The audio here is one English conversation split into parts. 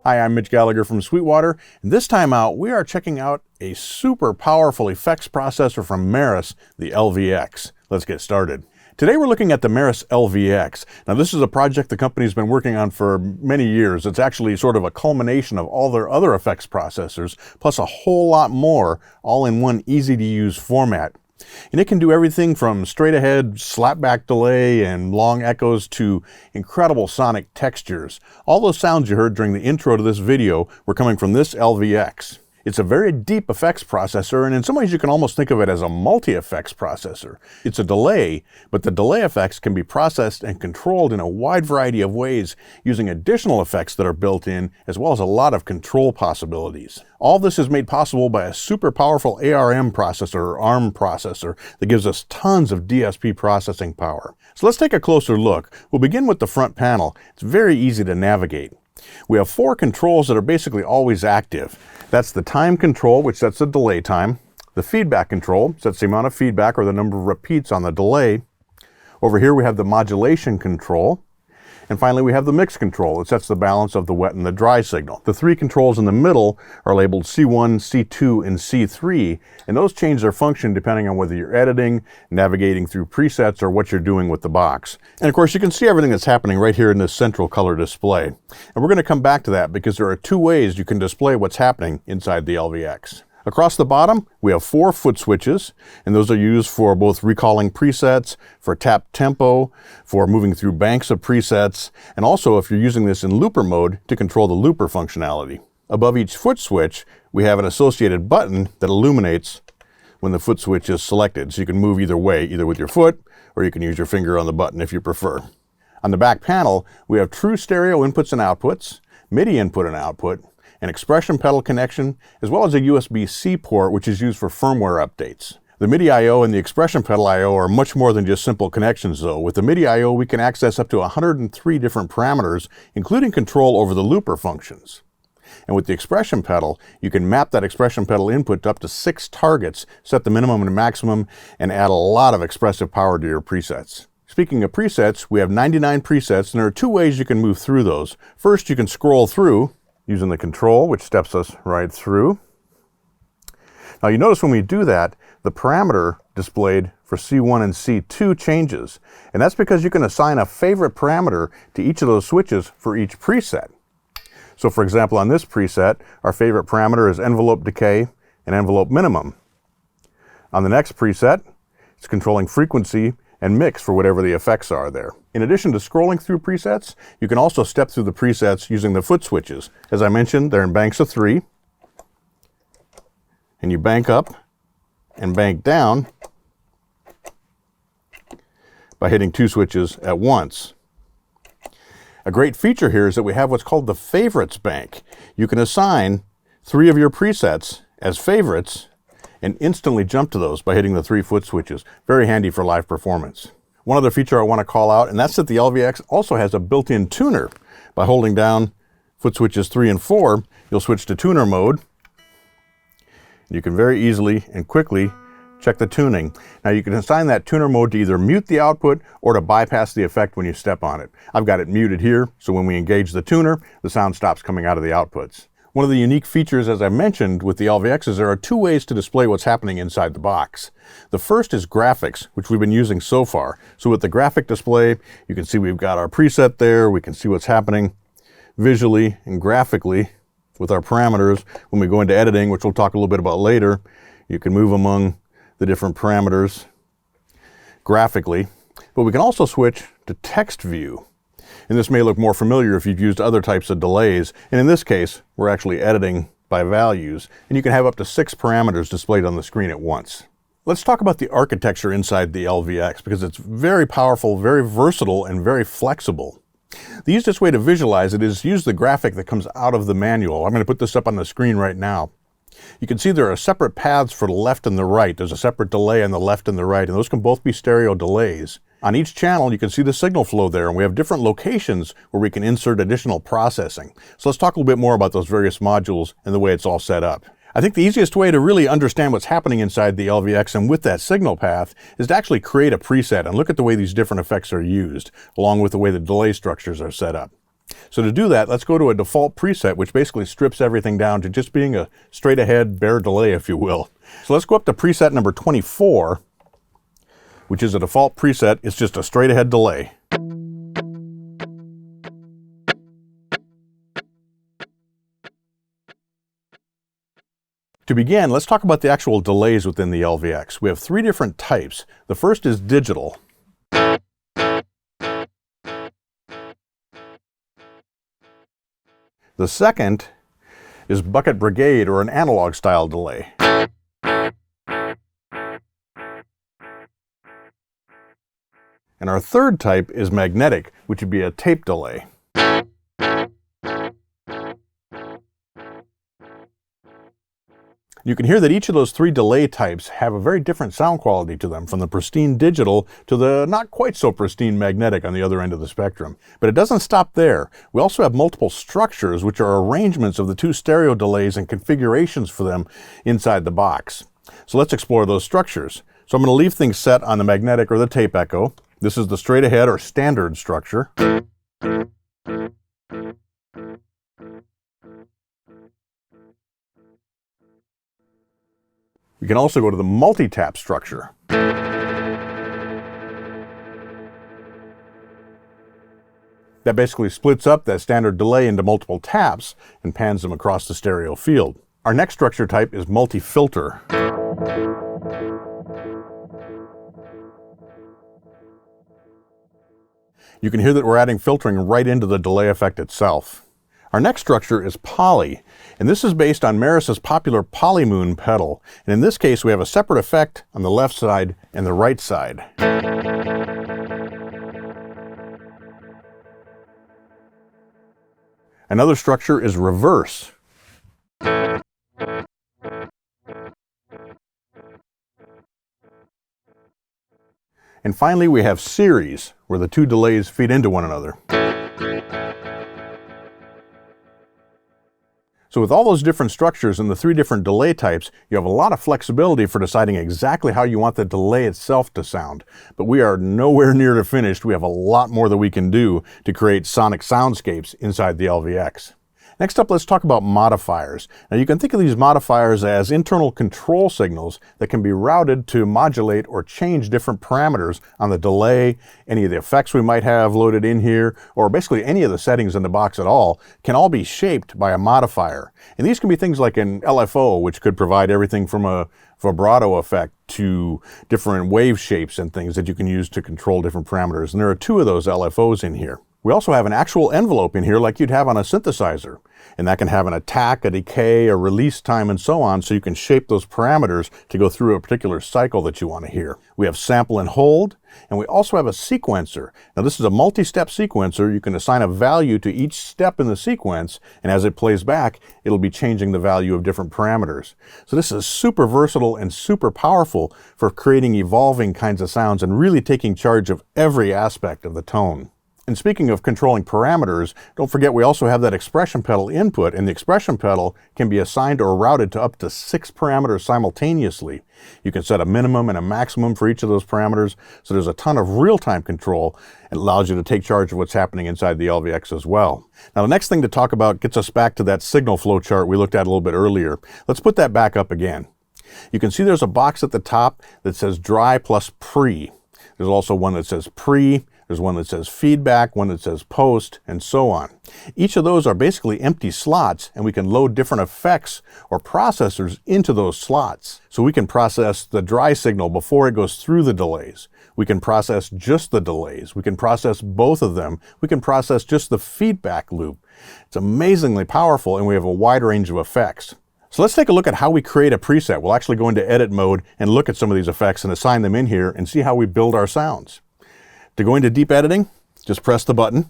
Hi, I'm Mitch Gallagher from Sweetwater, and this time out we are checking out a super powerful effects processor from Meris, the LVX. Let's get started. Today we're looking at the Meris LVX. Now this is a project the company's been working on for many years. It's actually sort of a culmination of all their other effects processors, plus a whole lot more, all in one easy-to-use format. And it can do everything from straight ahead slapback delay and long echoes to incredible sonic textures. All those sounds you heard during the intro to this video were coming from this LVX. It's a very deep effects processor, and in some ways you can almost think of it as a multi-effects processor. It's a delay, but the delay effects can be processed and controlled in a wide variety of ways using additional effects that are built in, as well as a lot of control possibilities. All this is made possible by a super powerful ARM processor, or ARM processor, that gives us tons of DSP processing power. So let's take a closer look. We'll begin with the front panel. It's very easy to navigate. We have 4 controls that are basically always active. That's the time control, which sets the delay time. The feedback control sets the amount of feedback or the number of repeats on the delay. Over here we have the modulation control. And finally we have the mix control. It sets the balance of the wet and the dry signal. The 3 controls in the middle are labeled C1, C2, and C3, and those change their function depending on whether you're editing, navigating through presets, or what you're doing with the box. And of course you can see everything that's happening right here in this central color display. And we're going to come back to that because there are 2 ways you can display what's happening inside the LVX. Across the bottom, we have 4 foot switches, and those are used for both recalling presets, for tap tempo, for moving through banks of presets, and also if you're using this in looper mode to control the looper functionality. Above each foot switch, we have an associated button that illuminates when the foot switch is selected. So you can move either way, either with your foot, or you can use your finger on the button if you prefer. On the back panel, we have true stereo inputs and outputs, MIDI input and output, an expression pedal connection, as well as a USB-C port, which is used for firmware updates. The MIDI I/O and the expression pedal I/O are much more than just simple connections though. With the MIDI I/O, we can access up to 103 different parameters, including control over the looper functions. And with the expression pedal, you can map that expression pedal input to up to 6 targets, set the minimum and maximum, and add a lot of expressive power to your presets. Speaking of presets, we have 99 presets, and there are 2 ways you can move through those. First, you can scroll through using the control, which steps us right through. Now you notice when we do that, the parameter displayed for C1 and C2 changes. And that's because you can assign a favorite parameter to each of those switches for each preset. So for example, on this preset, our favorite parameter is envelope decay and envelope minimum. On the next preset, it's controlling frequency and mix for whatever the effects are there. In addition to scrolling through presets, you can also step through the presets using the foot switches. As I mentioned, they're in banks of 3. And you bank up and bank down by hitting 2 switches at once. A great feature here is that we have what's called the favorites bank. You can assign 3 of your presets as favorites and instantly jump to those by hitting the 3 foot switches. Very handy for live performance. One other feature I want to call out, and that's that the LVX also has a built-in tuner. By holding down foot switches 3 and 4, you'll switch to tuner mode. You can very easily and quickly check the tuning. Now you can assign that tuner mode to either mute the output or to bypass the effect when you step on it. I've got it muted here, so when we engage the tuner, the sound stops coming out of the outputs. One of the unique features, as I mentioned, with the LVX is there are two ways to display what's happening inside the box. The first is graphics, which we've been using so far. So with the graphic display, you can see we've got our preset there. We can see what's happening visually and graphically with our parameters. When we go into editing, which we'll talk a little bit about later, you can move among the different parameters graphically. But we can also switch to text view. And this may look more familiar if you've used other types of delays. And in this case, we're actually editing by values. And you can have up to 6 parameters displayed on the screen at once. Let's talk about the architecture inside the LVX because it's very powerful, very versatile, and very flexible. The easiest way to visualize it is use the graphic that comes out of the manual. I'm going to put this up on the screen right now. You can see there are separate paths for the left and the right. There's a separate delay on the left and the right, and those can both be stereo delays. On each channel, you can see the signal flow there, and we have different locations where we can insert additional processing. So let's talk a little bit more about those various modules and the way it's all set up. I think the easiest way to really understand what's happening inside the LVX and with that signal path is to actually create a preset and look at the way these different effects are used, along with the way the delay structures are set up. So to do that, let's go to a default preset, which basically strips everything down to just being a straight ahead bare delay, if you will. So let's go up to preset number 24, which is a default preset. It's just a straight ahead delay. To begin, let's talk about the actual delays within the LVX. We have 3 different types. The first is digital. The second is bucket brigade, or an analog style delay. And our third type is magnetic, which would be a tape delay. You can hear that each of those 3 delay types have a very different sound quality to them, from the pristine digital to the not quite so pristine magnetic on the other end of the spectrum. But it doesn't stop there. We also have multiple structures, which are arrangements of the 2 stereo delays and configurations for them inside the box. So let's explore those structures. So I'm going to leave things set on the magnetic or the tape echo. This is the straight ahead or standard structure. We can also go to the multi-tap structure. That basically splits up that standard delay into multiple taps and pans them across the stereo field. Our next structure type is multi-filter. You can hear that we're adding filtering right into the delay effect itself. Our next structure is poly, and this is based on Meris's popular Polymoon pedal. And in this case, we have a separate effect on the left side and the right side. Another structure is reverse. And finally, we have series, where the 2 delays feed into one another. So with all those different structures and the 3 different delay types, you have a lot of flexibility for deciding exactly how you want the delay itself to sound. But we are nowhere near to finished. We have a lot more that we can do to create sonic soundscapes inside the LVX. Next up, let's talk about modifiers. Now you can think of these modifiers as internal control signals that can be routed to modulate or change different parameters on the delay, any of the effects we might have loaded in here, or basically any of the settings in the box at all, can all be shaped by a modifier. And these can be things like an LFO, which could provide everything from a vibrato effect to different wave shapes and things that you can use to control different parameters. And there are 2 of those LFOs in here. We also have an actual envelope in here like you'd have on a synthesizer. And that can have an attack, a decay, a release time, and so on, so you can shape those parameters to go through a particular cycle that you want to hear. We have sample and hold, and we also have a sequencer. Now this is a multi-step sequencer. You can assign a value to each step in the sequence, and as it plays back, it'll be changing the value of different parameters. So this is super versatile and super powerful for creating evolving kinds of sounds and really taking charge of every aspect of the tone. And speaking of controlling parameters, don't forget we also have that expression pedal input, and the expression pedal can be assigned or routed to up to 6 parameters simultaneously. You can set a minimum and a maximum for each of those parameters, so there's a ton of real-time control. It allows you to take charge of what's happening inside the LVX as well. Now the next thing to talk about gets us back to that signal flow chart we looked at a little bit earlier. Let's put that back up again. You can see there's a box at the top that says dry plus pre. There's also one that says pre. There's one that says feedback, one that says post, and so on. Each of those are basically empty slots, and we can load different effects or processors into those slots. So we can process the dry signal before it goes through the delays. We can process just the delays. We can process both of them. We can process just the feedback loop. It's amazingly powerful, and we have a wide range of effects. So let's take a look at how we create a preset. We'll actually go into edit mode and look at some of these effects and assign them in here and see how we build our sounds. To go into deep editing, just press the button.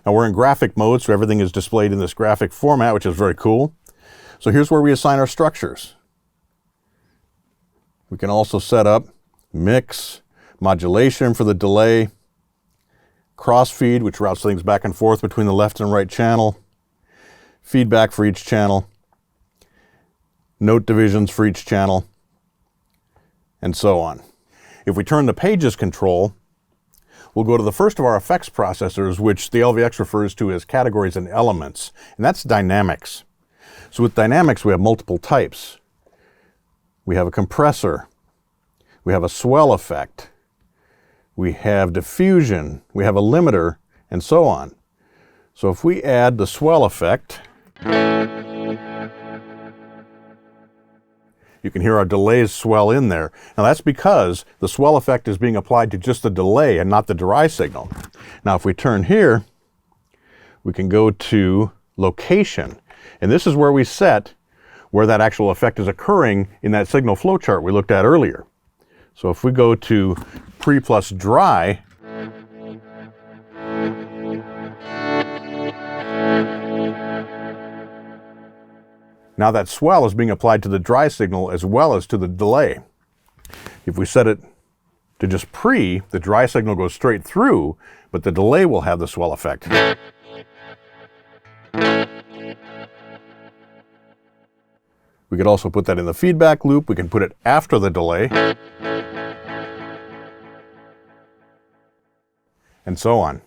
Now we're in graphic mode, so everything is displayed in this graphic format, which is very cool. So here's where we assign our structures. We can also set up mix, modulation for the delay, crossfeed, which routes things back and forth between the left and right channel, feedback for each channel, note divisions for each channel, and so on. If we turn the pages control, we'll go to the first of our effects processors, which the LVX refers to as categories and elements, and that's dynamics. So with dynamics, we have multiple types. We have a compressor. We have a swell effect. We have diffusion. We have a limiter, and so on. So if we add the swell effect, you can hear our delays swell in there. Now that's because the swell effect is being applied to just the delay and not the dry signal. Now if we turn here, we can go to location. And this is where we set where that actual effect is occurring in that signal flow chart we looked at earlier. So if we go to pre plus dry, now that swell is being applied to the dry signal as well as to the delay. If we set it to just pre, the dry signal goes straight through, but the delay will have the swell effect. We could also put that in the feedback loop. We can put it after the delay, and so on.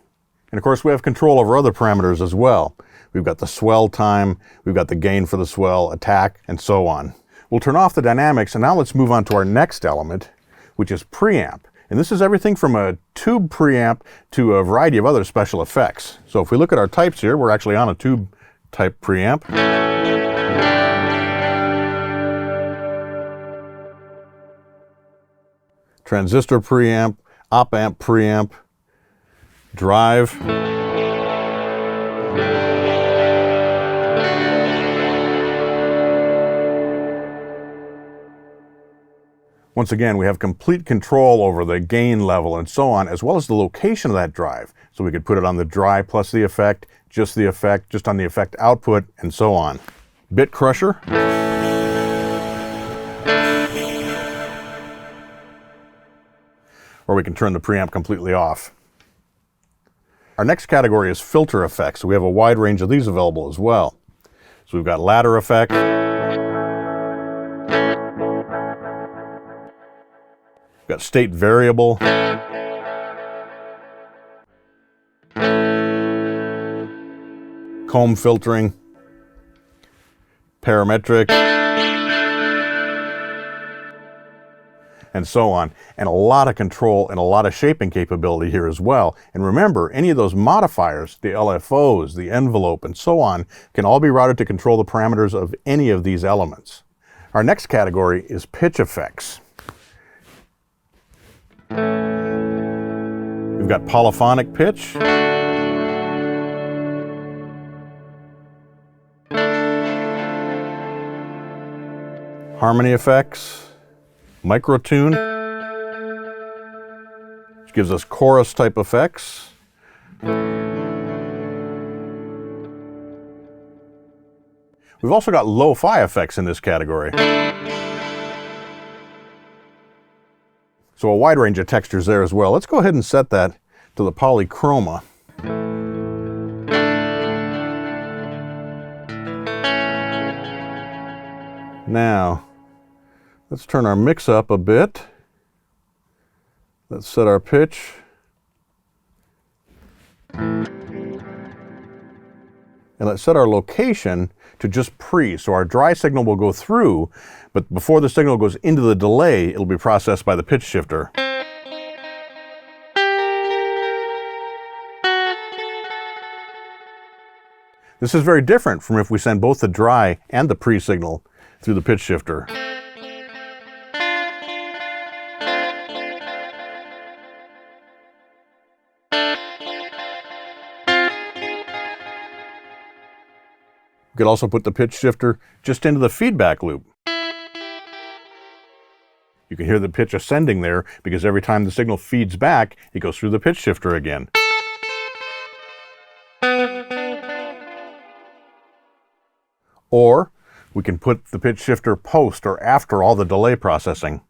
And of course, we have control over other parameters as well. We've got the swell time, we've got the gain for the swell, attack, and so on. We'll turn off the dynamics, and now let's move on to our next element, which is preamp. And this is everything from a tube preamp to a variety of other special effects. So if we look at our types here, we're actually on a tube type preamp. Transistor preamp, op-amp preamp, drive, once again, we have complete control over the gain level and so on, as well as the location of that drive. So we could put it on the dry plus the effect, just on the effect output, and so on. Bit crusher. Or we can turn the preamp completely off. Our next category is filter effects. So we have a wide range of these available as well. So we've got ladder effect, we've got state variable, comb filtering, parametric, and so on. And a lot of control and a lot of shaping capability here as well. And remember, any of those modifiers, the LFOs, the envelope, and so on, can all be routed to control the parameters of any of these elements. Our next category is pitch effects. We've got polyphonic pitch, harmony effects, microtune, which gives us chorus type effects. We've also got lo-fi effects in this category. So a wide range of textures there as well. Let's go ahead and set that to the polychroma. Now, let's turn our mix up a bit. Let's set our pitch. And let's set our location to just pre. So our dry signal will go through, but before the signal goes into the delay, it'll be processed by the pitch shifter. This is very different from if we send both the dry and the pre signal through the pitch shifter. We could also put the pitch shifter just into the feedback loop. You can hear the pitch ascending there because every time the signal feeds back, it goes through the pitch shifter again. Or we can put the pitch shifter post or after all the delay processing.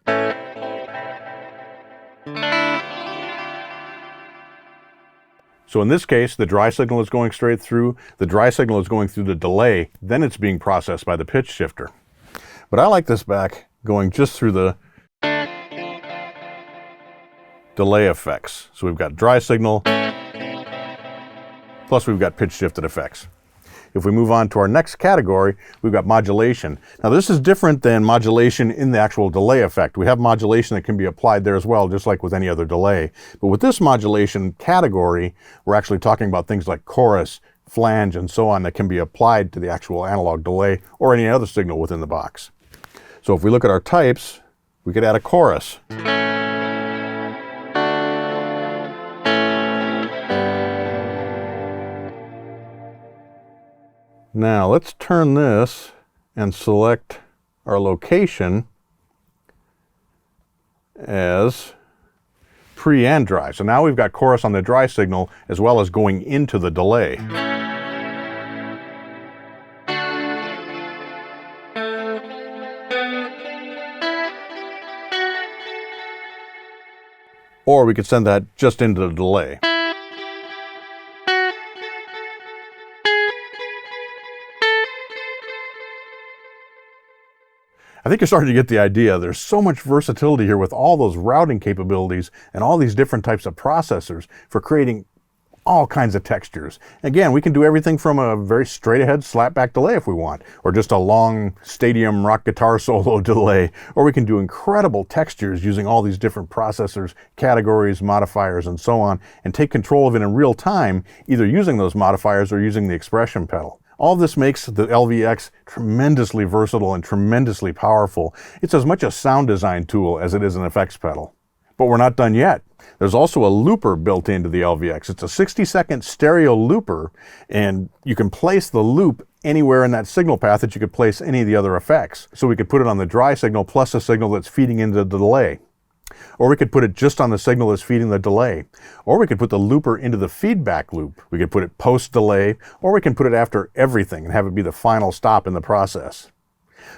So in this case, the dry signal is going straight through, the dry signal is going through the delay, then it's being processed by the pitch shifter. But I like this back going just through the delay effects. So we've got dry signal, plus we've got pitch shifted effects. If we move on to our next category, we've got modulation. Now this is different than modulation in the actual delay effect. We have modulation that can be applied there as well, just like with any other delay. But with this modulation category, we're actually talking about things like chorus, flange, and so on that can be applied to the actual analog delay or any other signal within the box. So if we look at our types, we could add a chorus. Now let's turn this and select our location as pre and dry. So now we've got chorus on the dry signal as well as going into the delay. Or we could send that just into the delay. I think you're starting to get the idea. There's so much versatility here with all those routing capabilities and all these different types of processors for creating all kinds of textures. Again, we can do everything from a very straight ahead slapback delay if we want, or just a long stadium rock guitar solo delay, or we can do incredible textures using all these different processors, categories, modifiers, and so on, and take control of it in real time, either using those modifiers or using the expression pedal. All this makes the LVX tremendously versatile and tremendously powerful. It's as much a sound design tool as it is an effects pedal. But we're not done yet. There's also a looper built into the LVX. It's a 60-second stereo looper, and you can place the loop anywhere in that signal path that you could place any of the other effects. So we could put it on the dry signal plus a signal that's feeding into the delay. Or we could put it just on the signal that's feeding the delay. Or we could put the looper into the feedback loop. We could put it post-delay, or we can put it after everything and have it be the final stop in the process.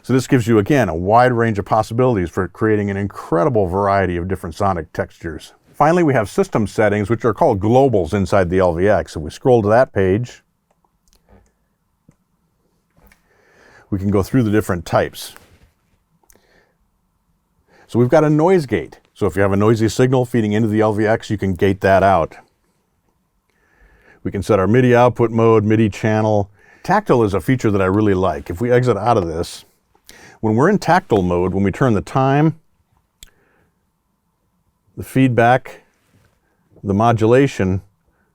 So this gives you, again, a wide range of possibilities for creating an incredible variety of different sonic textures. Finally, we have system settings, which are called globals inside the LVX. If we scroll to that page, we can go through the different types. So we've got a noise gate. So if you have a noisy signal feeding into the LVX, you can gate that out. We can set our MIDI output mode, MIDI channel. Tactile is a feature that I really like. If we exit out of this, when we're in tactile mode, when we turn the time, the feedback, the modulation,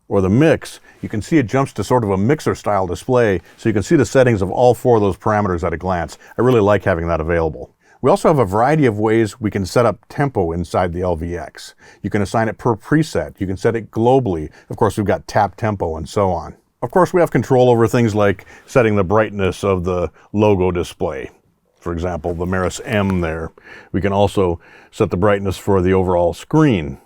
or the mix, you can see it jumps to sort of a mixer style display, so you can see the settings of all four of those parameters at a glance. I really like having that available. We also have a variety of ways we can set up tempo inside the LVX. You can assign it per preset. You can set it globally. Of course, we've got tap tempo and so on. Of course, we have control over things like setting the brightness of the logo display. For example, the Meris M there. We can also set the brightness for the overall screen.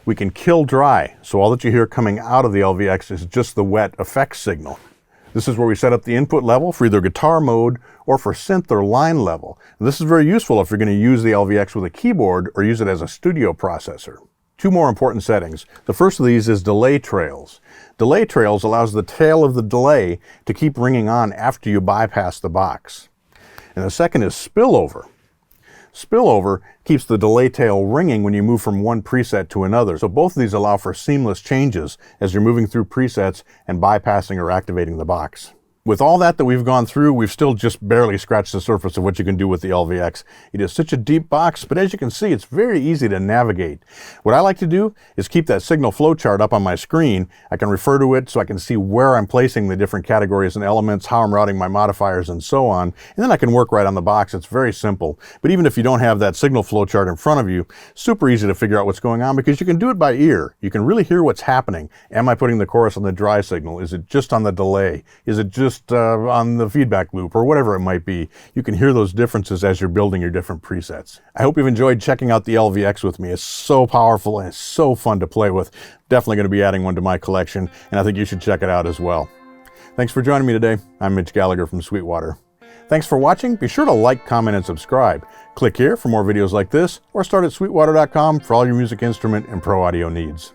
We can kill dry, so all that you hear coming out of the LVX is just the wet effects signal. This is where we set up the input level for either guitar mode or for synth or line level. And this is very useful if you're going to use the LVX with a keyboard or use it as a studio processor. Two more important settings. The first of these is delay trails. Delay trails allows the tail of the delay to keep ringing on after you bypass the box. And the second is spillover. Spillover keeps the delay tail ringing when you move from one preset to another. So both of these allow for seamless changes as you're moving through presets and bypassing or activating the box. With all that we've gone through, we've still just barely scratched the surface of what you can do with the LVX. It is such a deep box, but as you can see, it's very easy to navigate. What I like to do is keep that signal flow chart up on my screen. I can refer to it so I can see where I'm placing the different categories and elements, how I'm routing my modifiers, and so on. And then I can work right on the box. It's very simple. But even if you don't have that signal flow chart in front of you, super easy to figure out what's going on because you can do it by ear. You can really hear what's happening. Am I putting the chorus on the dry signal? Is it just on the delay? Is it just on the feedback loop, or whatever it might be? You can hear those differences as you're building your different presets. I hope you've enjoyed checking out the LVX with me. It's so powerful and it's so fun to play with. Definitely going to be adding one to my collection, and I think you should check it out as well. Thanks for joining me today. I'm Mitch Gallagher from Sweetwater. Thanks for watching. Be sure to like, comment, and subscribe. Click here for more videos like this, or start at sweetwater.com for all your music instrument and pro audio needs.